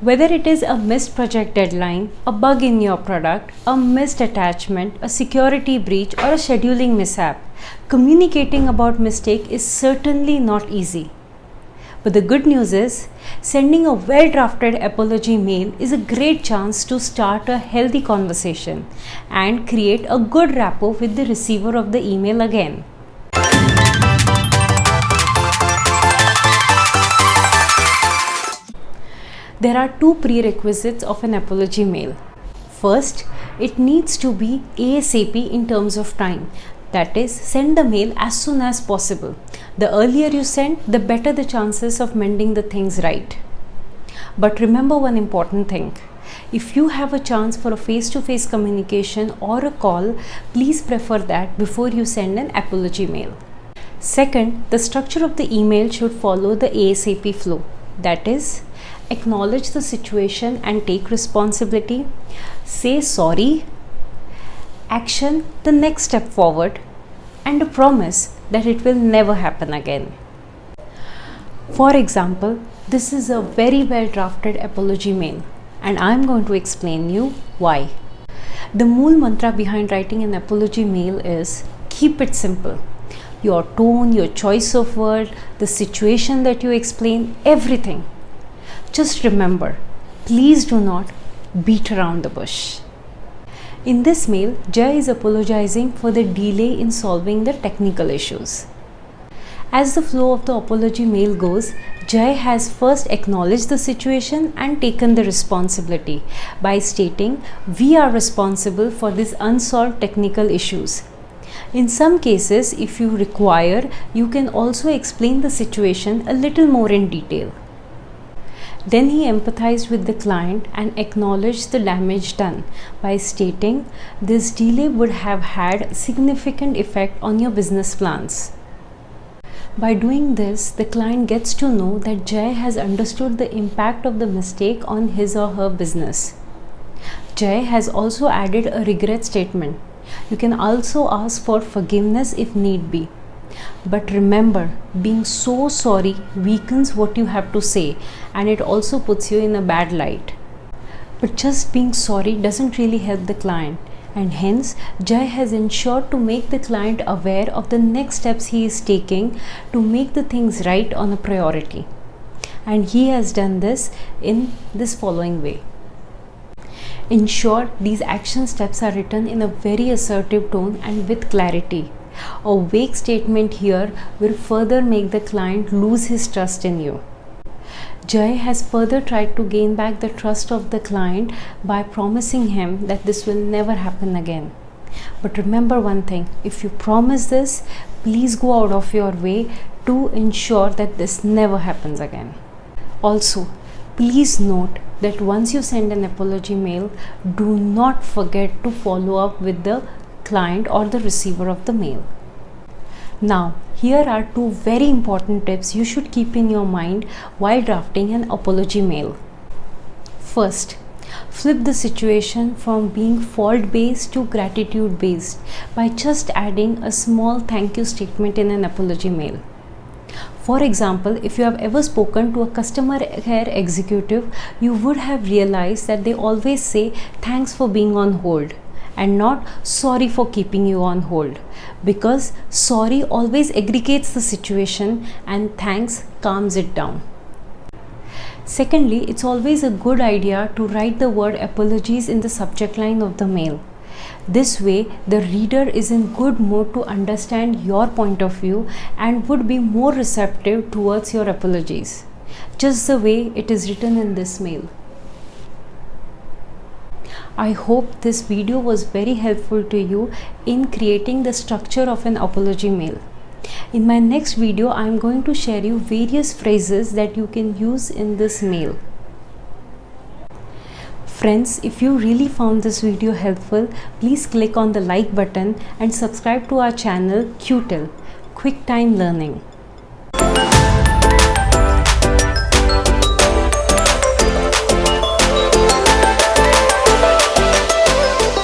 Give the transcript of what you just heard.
Whether it is a missed project deadline, a bug in your product, a missed attachment, a security breach, or a scheduling mishap, communicating about mistake is certainly not easy. But the good news is, sending a well-drafted apology mail is a great chance to start a healthy conversation and create a good rapport with the receiver of the email again. There are two prerequisites of an apology mail. First, it needs to be ASAP in terms of time. That is, send the mail as soon as possible. The earlier you send, the better the chances of mending the things right. But remember one important thing. If you have a chance for a face-to-face communication or a call, please prefer that before you send an apology mail. Second, the structure of the email should follow the ASAP flow. That is, acknowledge the situation and take responsibility, say sorry, action the next step forward, and a promise that it will never happen again. For example, this is a very well drafted apology mail, and I am going to explain you why. The mool mantra behind writing an apology mail is keep it simple. Your tone, your choice of word, the situation that you explain, everything. Just remember, please do not beat around the bush. In this mail, Jay is apologizing for the delay in solving the technical issues. As the flow of the apology mail goes, Jay has first acknowledged the situation and taken the responsibility by stating, "We are responsible for these unsolved technical issues." In some cases, if you require, you can also explain the situation a little more in detail. Then he empathized with the client and acknowledged the damage done by stating, "This delay would have had significant effect on your business plans." By doing this, the client gets to know that Jay has understood the impact of the mistake on his or her business. Jay has also added a regret statement. You can also ask for forgiveness if need be. But remember, being so sorry weakens what you have to say, and it also puts you in a bad light. But just being sorry doesn't really help the client, and hence Jay has ensured to make the client aware of the next steps he is taking to make the things right on a priority. And he has done this in this following way. In short, these action steps are written in a very assertive tone and with clarity. A vague statement here will further make the client lose his trust in you. Jay has further tried to gain back the trust of the client by promising him that this will never happen again. But remember one thing, if you promise this, please go out of your way to ensure that this never happens again. Also, please note that once you send an apology mail, do not forget to follow up with the client or the receiver of the mail. Now, here are two very important tips you should keep in your mind while drafting an apology mail. First, flip the situation from being fault-based to gratitude-based by just adding a small thank you statement in an apology mail. For example, if you have ever spoken to a customer care executive, you would have realized that they always say thanks for being on hold and not sorry for keeping you on hold, because sorry always aggregates the situation and thanks calms it down. Secondly, it's always a good idea to write the word apologies in the subject line of the mail. This way, the reader is in good mood to understand your point of view and would be more receptive towards your apologies, just the way it is written in this mail. I hope this video was very helpful to you in creating the structure of an apology mail. In my next video, I am going to share you various phrases that you can use in this mail. Friends, if you really found this video helpful, please click on the like button and subscribe to our channel QTeL, Quick Time Learning.